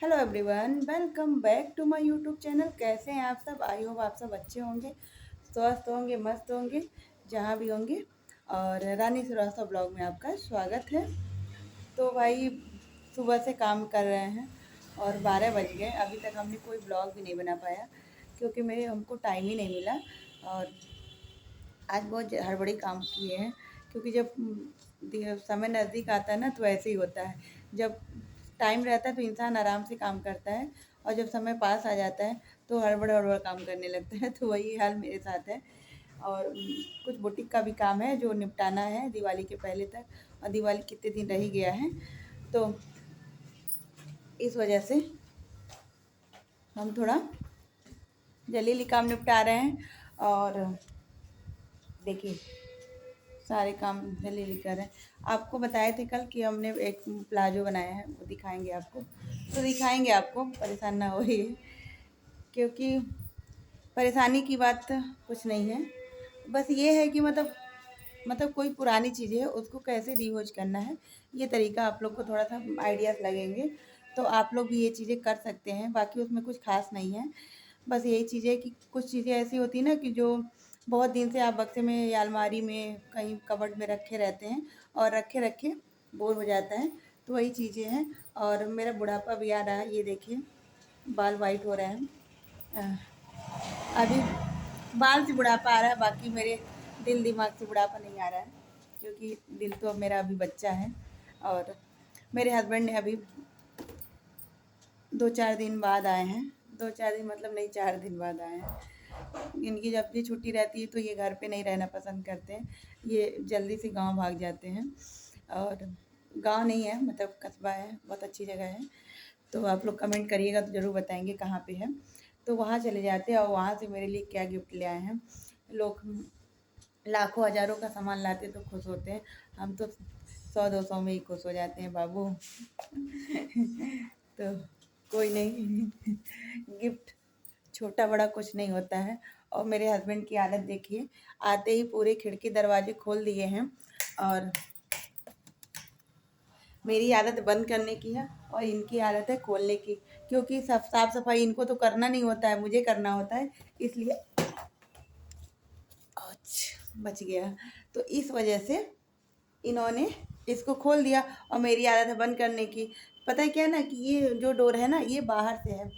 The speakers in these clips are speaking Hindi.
Hello everyone, welcome back to my YouTube channel. कैसे हैं आप सब? आई होप आप सब अच्छे होंगे, स्वस्थ होंगे, मस्त होंगे, जहाँ भी होंगे। और रानी श्रीवास्तव ब्लॉग में आपका स्वागत है। तो भाई, सुबह से काम कर रहे हैं और 12 बज गए। अभी तक हमने कोई ब्लॉग भी नहीं बना पाया क्योंकि मेरे हमको टाइम ही नहीं मिला। और आज बहुत हड़बड़ी काम किए हैं क्योंकि जब समय नज़दीक आता है ना तो ऐसे ही होता है। जब टाइम रहता है तो इंसान आराम से काम करता है, और जब समय पास आ जाता है तो हड़बड़ हड़बड़ काम करने लगता है। तो वही हाल मेरे साथ है। और कुछ बुटीक का भी काम है जो निपटाना है दिवाली के पहले तक, और दिवाली कितने दिन रह ही गया है। तो इस वजह से हम थोड़ा जल्दी काम निपटा रहे हैं। और देखिए, सारे काम जल्दी कर रहे हैं। आपको बताए थे कल कि हमने एक प्लाजो बनाया है, वो दिखाएंगे आपको। तो दिखाएंगे आपको, परेशान ना होइए, क्योंकि परेशानी की बात कुछ नहीं है। बस ये है कि मतलब कोई पुरानी चीज़ है उसको कैसे रियूज करना है, ये तरीका आप लोग को थोड़ा सा आइडियाज़ लगेंगे। तो आप लोग भी ये चीज़ें कर सकते हैं, बाकी उसमें कुछ खास नहीं है। बस यही चीज़ है कि कुछ चीज़ें ऐसी होती हैं ना कि जो बहुत दिन से आप बक्से में या अलमारी में कहीं कबर्ड में रखे रहते हैं, और रखे रखे बोर हो जाता है। तो वही चीज़ें हैं। और मेरा बुढ़ापा भी आ रहा है, ये देखिए, बाल वाइट हो रहे हैं। अभी बाल से बुढ़ापा आ रहा है, बाकी मेरे दिल दिमाग से बुढ़ापा नहीं आ रहा है, क्योंकि दिल तो मेरा अभी बच्चा है। और मेरे हस्बैंड ने अभी 2-4 दिन बाद आए हैं। 2-4 दिन मतलब नहीं, 4 दिन बाद आए हैं। इनकी जब भी छुट्टी रहती है तो ये घर पे नहीं रहना पसंद करते हैं, ये जल्दी से गांव भाग जाते हैं। और गांव नहीं है, मतलब कस्बा है, बहुत अच्छी जगह है। तो आप लोग कमेंट करिएगा तो ज़रूर बताएंगे कहाँ पे है। तो वहाँ चले जाते हैं, और वहाँ से मेरे लिए क्या गिफ्ट ले आए हैं। लोग लाखों हज़ारों का सामान लाते तो खुश होते हैं, हम तो 100-200 में ही खुश हो जाते हैं बाबू। तो कोई नहीं, गिफ्ट छोटा बड़ा कुछ नहीं होता है। और मेरे हस्बैंड की आदत देखिए, आते ही पूरे खिड़की दरवाजे खोल दिए हैं। और मेरी आदत बंद करने की है और इनकी आदत है खोलने की, क्योंकि सब साफ सफाई इनको तो करना नहीं होता है, मुझे करना होता है, इसलिए बच गया। तो इस वजह से इन्होंने इसको खोल दिया, और मेरी आदत है बंद करने की। पता है क्या है ना, कि ये जो डोर है ना, ये बाहर से है।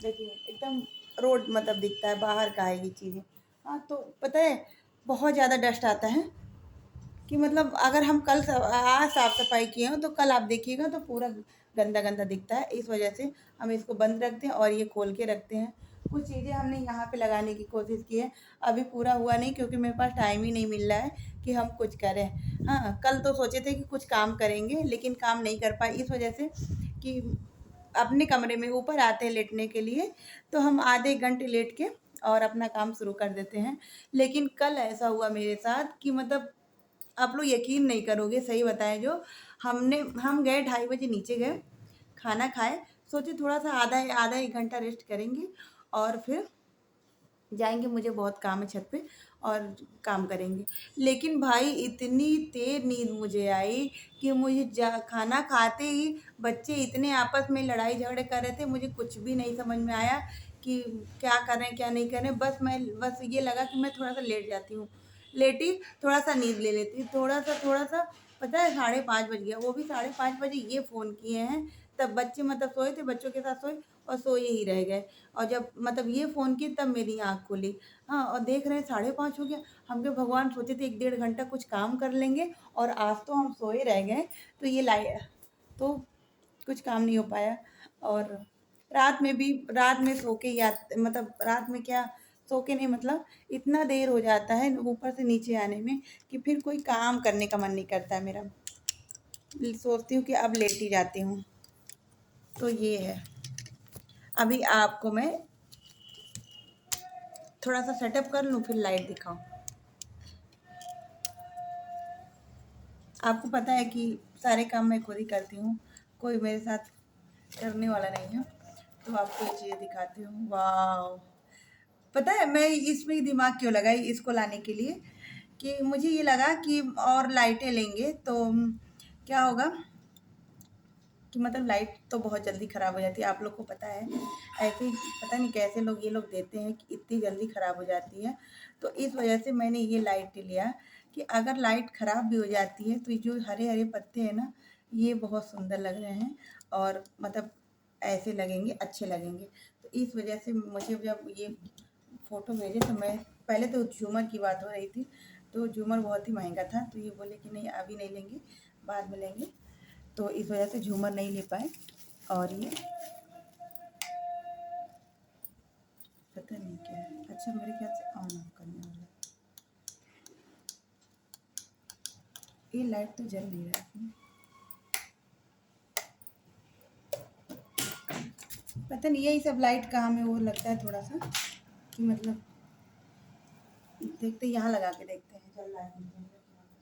देखिए, एकदम रोड मतलब दिखता है, बाहर का है ये चीज़ें। हाँ, तो पता है, बहुत ज़्यादा डस्ट आता है, कि मतलब अगर हम कल आज साफ सफाई किए हो तो कल आप देखिएगा तो पूरा गंदा गंदा दिखता है। इस वजह से हम इसको बंद रखते हैं और ये खोल के रखते हैं। कुछ चीज़ें हमने यहाँ पे लगाने की कोशिश की है, अभी पूरा हुआ नहीं क्योंकि मेरे पास टाइम ही नहीं मिल रहा है कि हम कुछ करें। हाँ, कल तो सोचे थे कि कुछ काम करेंगे, लेकिन काम नहीं कर पाए इस वजह से कि अपने कमरे में ऊपर आते हैं लेटने के लिए, तो हम आधे एक घंटे लेट के और अपना काम शुरू कर देते हैं। लेकिन कल ऐसा हुआ मेरे साथ कि मतलब आप लोग यकीन नहीं करोगे, सही बताएं, जो हम गए 2:30 बजे नीचे गए, खाना खाए, सोचे थोड़ा सा आधा आधा 1 घंटा रेस्ट करेंगे और फिर जाएंगे, मुझे बहुत काम है छत पे, और काम करेंगे। लेकिन भाई इतनी तेज नींद मुझे आई कि मुझे खाना खाते ही बच्चे इतने आपस में लड़ाई झगड़े कर रहे थे, मुझे कुछ भी नहीं समझ में आया कि क्या कर रहे हैं क्या नहीं कर रहे हैं। बस ये लगा कि मैं थोड़ा सा लेट जाती हूँ, लेटी, थोड़ा सा नींद ले लेती, थोड़ा सा। पता है 5:30 बज गया, वो भी 5:30 बजे ये फ़ोन किए हैं। तब बच्चे मतलब सोए थे, बच्चों के साथ सोए और सोए ही रह गए। और जब मतलब ये फ़ोन की तब मेरी आँख खुली। हाँ, और देख रहे हैं 5:30 हो गया। हम कहे भगवान, सोचे थे 1-1.5 घंटा कुछ काम कर लेंगे, और आज तो हम सोए रह गए। तो ये तो कुछ काम नहीं हो पाया। और रात में सो के मतलब रात में क्या, सो के नहीं, मतलब इतना देर हो जाता है ऊपर से नीचे आने में कि फिर कोई काम करने का मन नहीं करता है मेरा। सोचती हूँ कि अब लेट ही जाती हूँ। तो ये है। अभी आपको मैं थोड़ा सा सेटअप कर लूँ फिर लाइट दिखाऊँ। आपको पता है कि सारे काम मैं खुद ही करती हूँ, कोई मेरे साथ करने वाला नहीं है। तो आपको ये चीज़ें दिखाती हूँ। वाह, पता है मैं इसमें दिमाग क्यों लगाई इसको लाने के लिए, कि मुझे ये लगा कि और लाइटें लेंगे तो क्या होगा कि मतलब लाइट तो बहुत जल्दी ख़राब हो जाती है, आप लोग को पता है। ऐसे ही पता नहीं कैसे लोग ये लोग देते हैं कि इतनी जल्दी ख़राब हो जाती है। तो इस वजह से मैंने ये लाइट लिया कि अगर लाइट ख़राब भी हो जाती है तो ये जो हरे हरे पत्ते हैं ना, ये बहुत सुंदर लग रहे हैं और मतलब ऐसे लगेंगे, अच्छे लगेंगे। तो इस वजह से मुझे जब ये फ़ोटो भेजे तो मैं पहले तो झूमर की बात हो रही थी, तो झूमर बहुत ही महंगा था, तो ये बोले कि नहीं अभी नहीं लेंगे, बाद में लेंगे। तो इस वजह से झूमर नहीं ले पाए। और ये पता नहीं क्या है, अच्छा मेरे ख्याल से ऑन ऑफ करने वाला है। ये लाइट तो जल नहीं रहा है, पता नहीं यही सब लाइट का हमें वो लगता है थोड़ा सा कि मतलब देखते यहाँ लगा के देखते हैं जल रहा है कि नहीं जल रहा है।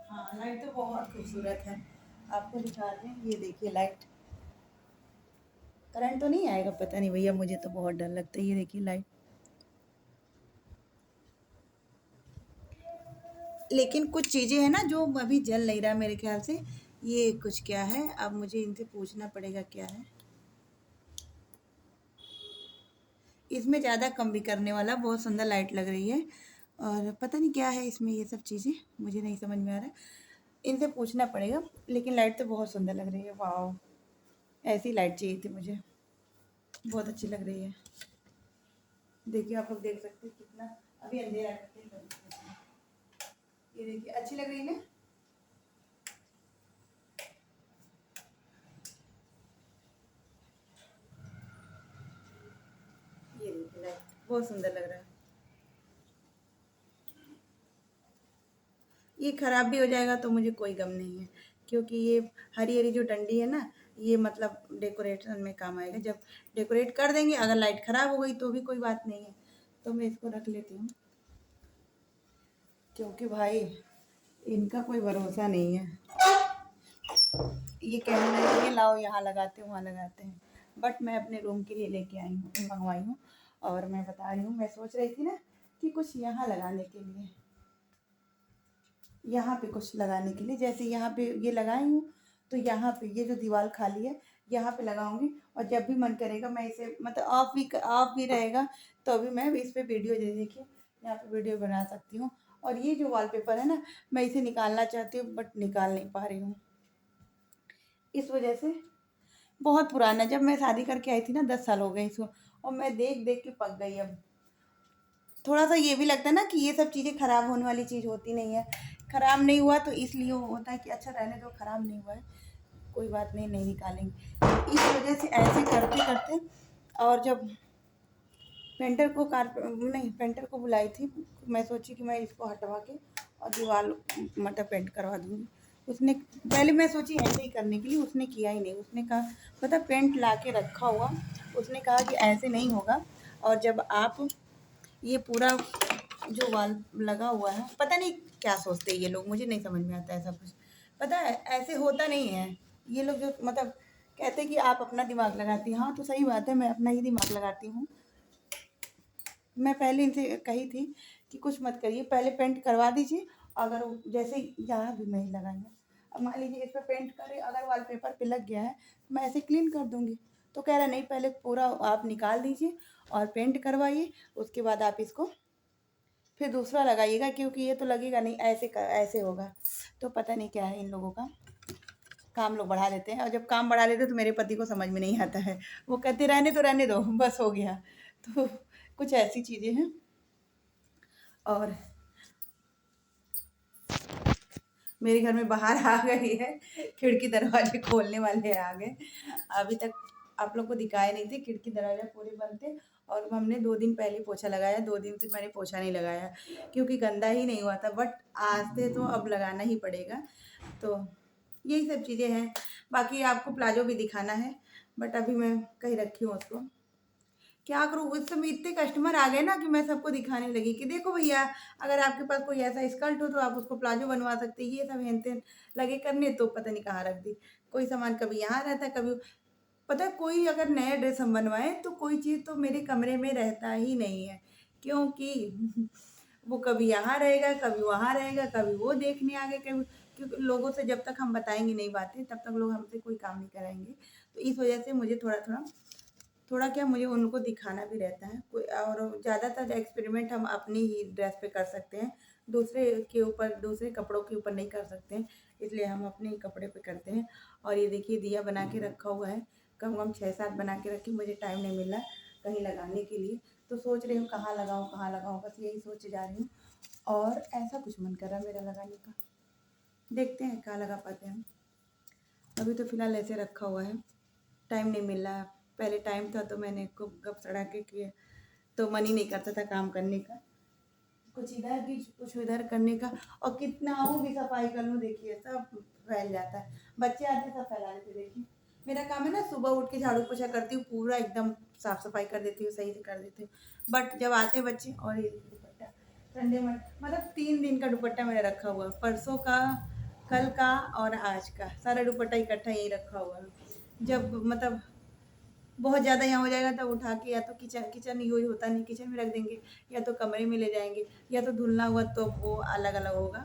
हाँ लाइट तो बहुत खूबसूरत है, आपको दिखा रहे हैं, ये देखिए लाइट। करंट तो नहीं आएगा पता नहीं भैया, मुझे तो बहुत डर लगता है। ये देखिए लाइट, लेकिन कुछ चीज़ें हैं ना जो अभी जल नहीं रहा मेरे ख्याल से। ये कुछ क्या है, अब मुझे इनसे पूछना पड़ेगा क्या है। इसमें ज़्यादा कम भी करने वाला, बहुत सुंदर लाइट लग रही है। और पता नहीं क्या है इसमें, ये सब चीज़ें मुझे नहीं समझ में आ रहा है, इनसे पूछना पड़ेगा। लेकिन लाइट तो बहुत सुंदर लग रही है, वाह, ऐसी लाइट चाहिए थी मुझे, बहुत अच्छी लग रही है। देखिए आप लोग देख सकते हैं कितना अभी अंधेरा करके ये देखिए अच्छी लग रही है ना। ये देखिए लाइट बहुत सुंदर लग रहा है। ये ख़राब भी हो जाएगा तो मुझे कोई गम नहीं है, क्योंकि ये हरी हरी जो डंडी है ना, ये मतलब डेकोरेशन में काम आएगा। जब डेकोरेट कर देंगे, अगर लाइट ख़राब हो गई तो भी कोई बात नहीं है, तो मैं इसको रख लेती हूँ, क्योंकि भाई इनका कोई भरोसा नहीं है। ये कहने लगे कि लाओ यहाँ लगाते हैं वहाँ लगाते हैं, बट मैं अपने रूम के लिए लेके आई हूँ, मंगवाई हूँ। और मैं बता रही हूँ, मैं सोच रही थी ना कि कुछ यहाँ लगाने के लिए, यहाँ पे कुछ लगाने के लिए, जैसे यहाँ पे ये लगाई हूँ, तो यहाँ पे ये जो दीवार खाली है यहाँ पे लगाऊंगी। और जब भी मन करेगा मैं इसे मतलब ऑफ भी रहेगा तो भी मैं इस पे वीडियो दे देखिए यहाँ पे वीडियो बना सकती हूँ। और ये जो वॉलपेपर है ना, मैं इसे निकालना चाहती हूँ बट निकाल नहीं पा रही हूँ, इस वजह से। बहुत पुराना, जब मैं शादी करके आई थी ना 10 साल हो गए इसको, और मैं देख देख के पक गई अब। थोड़ा सा ये भी लगता है ना कि ये सब चीज़ें खराब होने वाली चीज़ होती नहीं है। खराब नहीं हुआ तो इसलिए वो होता है कि अच्छा रहने दो, खराब नहीं हुआ है, कोई बात नहीं, नहीं निकालेंगे। इस वजह से ऐसे करते करते, और जब पेंटर को नहीं, पेंटर को बुलाई थी, मैं सोची कि मैं इसको हटवा के और दीवार मतलब पेंट करवा दूँगी। उसने पहले मैं सोची ऐसे ही करने के लिए, उसने किया ही नहीं। उसने कहा पता पेंट ला के रखा हुआ, उसने कहा कि ऐसे नहीं होगा। और जब आप ये पूरा जो वाल लगा हुआ है, पता नहीं क्या सोचते हैं ये लोग, मुझे नहीं समझ में आता है सब कुछ। पता है ऐसे होता नहीं है। ये लोग जो मतलब कहते हैं कि आप अपना दिमाग लगाती हैं, हाँ तो सही बात है, मैं अपना ही दिमाग लगाती हूँ। मैं पहले इनसे कही थी कि कुछ मत करिए, पहले पेंट करवा दीजिए। अगर जैसे यहाँ भी नहीं लगाएंगे, अब मान लीजिए इस पर पेंट करे, अगर वॉलपेपर पे लग गया है तो मैं ऐसे क्लीन कर दूंगी। तो कह रहा नहीं, पहले पूरा आप निकाल दीजिए और पेंट करवाइए, उसके बाद आप इसको फिर दूसरा लगाइएगा, क्योंकि ये तो लगेगा नहीं, ऐसे होगा। तो पता नहीं क्या है इन लोगों का, काम लोग बढ़ा देते हैं, और जब काम बढ़ा लेते हैं तो मेरे पति को समझ में नहीं आता है, वो कहते रहने तो रहने दो, बस हो गया। तो कुछ ऐसी चीज़ें हैं। और मेरे घर में बाहर आ गई है, खिड़की दरवाजे खोलने वाले आ गए। अभी तक आप लोग को दिखाए नहीं थे, खिड़की दरवाजे पूरे बंद थे। और हमने 2 दिन पहले पोछा लगाया, 2 दिन से मैंने पोछा नहीं लगाया क्योंकि गंदा ही नहीं हुआ था, बट आज से तो अब लगाना ही पड़ेगा। तो यही सब चीज़ें हैं। बाकी आपको प्लाजो भी दिखाना है, बट अभी मैं कहीं रखी हूँ उसको, क्या करूँ, उस समय इतने कस्टमर आ गए ना कि मैं सबको दिखाने लगी कि देखो भैया, अगर आपके पास कोई ऐसा स्कर्ट हो तो आप उसको प्लाजो बनवा सकते हैं। ये सब हेन तेन लगे करने, तो पता नहीं कहाँ रख दी। कोई सामान कभी यहाँ रहता है, कभी पता है कोई अगर नया ड्रेस हम बनवाएं तो कोई चीज़ तो मेरे कमरे में रहता ही नहीं है, क्योंकि वो कभी यहाँ रहेगा, कभी वहाँ रहेगा, कभी वो देखने आ गए, कभी, क्योंकि लोगों से जब तक हम बताएंगे नहीं बातें तब तक लोग हमसे कोई काम नहीं कराएंगे। तो इस वजह से मुझे थोड़ा थोड़ा थोड़ा क्या मुझे उनको दिखाना भी रहता है कोई, और ज़्यादातर एक्सपेरिमेंट हम अपनी ही ड्रेस पे कर सकते हैं, दूसरे के ऊपर, दूसरे कपड़ों के ऊपर नहीं कर सकते हैं, इसलिए हम अपने ही कपड़े पे करते हैं। और ये देखिए दिया बना के रखा हुआ है, कम कम 6-7 बना के रखी, मुझे टाइम नहीं मिल रहा कहीं लगाने के लिए, तो सोच रही हूँ कहाँ लगाऊँ कहाँ लगाऊँ, बस यही सोचे जा रही हूँ। और ऐसा कुछ मन कर रहा है मेरा लगाने का, देखते हैं कहाँ लगा पाते हैं। अभी तो फ़िलहाल ऐसे रखा हुआ है, टाइम नहीं मिल रहा। पहले टाइम था तो मैंने खूब गप सड़ा के किए, तो मन ही नहीं करता था काम करने का, कुछ इधर की कुछ उधर करने का। और कितना हूँ भी सफाई कर लूँ देखिए सब फैल जाता है, बच्चे आते सब फैला देते। देखिए मेरा काम है ना, सुबह उठ के झाड़ू पोछा करती हूँ, पूरा एकदम साफ सफाई कर देती हूँ, सही से कर देती हूँ, बट जब आते हैं बच्चे। और ये दुपट्टा संडे में मतलब 3 दिन का दुपट्टा मेरा रखा हुआ है, परसों का, कल का और आज का, सारा दुपट्टा इकट्ठा यही रखा हुआ है। जब मतलब बहुत ज़्यादा यहाँ हो जाएगा तब उठा के या तो किचन किचन यूज होता नहीं, किचन में रख देंगे, या तो कमरे में ले जाएंगे, या तो धुलना हुआ तो वो अलग अलग होगा,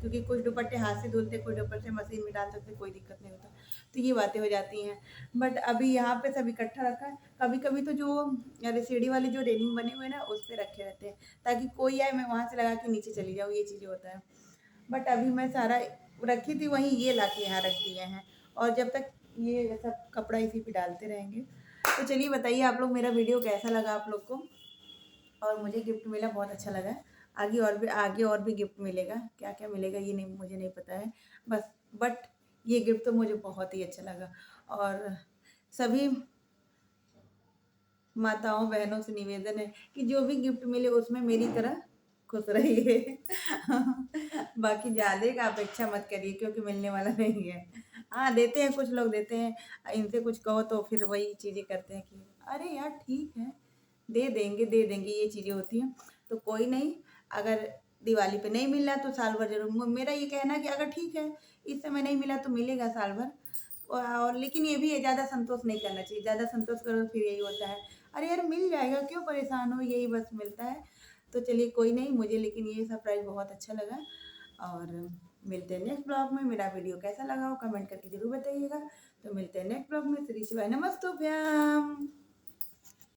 क्योंकि कुछ दुपट्टे हाथ से धुलते, कुछ दुपट्टे मशीन में डाल सकते, कोई दिक्कत नहीं होता। तो ये बातें हो जाती हैं, बट अभी यहाँ पे सब इकट्ठा रखा है। कभी कभी तो जो सीढ़ी वाली जो रेलिंग बने हुए हैं ना उस पर रखे रहते हैं, ताकि कोई आए मैं वहाँ से लगा के नीचे चली जाऊँ, ये चीज़ें होता है। बट अभी मैं सारा रखी थी वहीं, ये ला के यहाँ रख दिए हैं, और जब तक ये सब कपड़ा इसी पे डालते रहेंगे। तो चलिए बताइए आप लोग, मेरा वीडियो कैसा लगा आप लोग को। और मुझे गिफ्ट मिला, बहुत अच्छा लगा है। आगे और भी गिफ्ट मिलेगा, क्या क्या मिलेगा ये नहीं, मुझे नहीं पता है, बस बट ये गिफ्ट तो मुझे बहुत ही अच्छा लगा। और सभी माताओं बहनों से निवेदन है कि जो भी गिफ्ट मिले उसमें मेरी तरह खुश रहिए। बाकी ज़्यादा का अपेक्षा मत करिए, क्योंकि मिलने वाला नहीं है। हाँ देते हैं, कुछ लोग देते हैं, इनसे कुछ कहो तो फिर वही चीज़ें करते हैं कि अरे यार ठीक है, दे देंगे, ये चीज़ें होती हैं। तो कोई नहीं, अगर दिवाली पे नहीं मिल रहा तो साल भर जरूर, मेरा ये कहना है कि अगर ठीक है इस समय नहीं मिला तो मिलेगा साल भर। और लेकिन ये भी है, ज़्यादा संतोष नहीं करना चाहिए, ज़्यादा संतोष करो तो फिर यही होता है, अरे यार मिल जाएगा क्यों परेशान हो, यही बस मिलता है। तो चलिए कोई नहीं, मुझे लेकिन ये सरप्राइज़ बहुत अच्छा लगा। और मिलते हैं नेक्स्ट ब्लॉग में, मेरा वीडियो कैसा लगा हो कमेंट करके ज़रूर बताइएगा। तो मिलते हैं नेक्स्ट ब्लॉग में, श्री शिवाय नमस्तुभ्याम।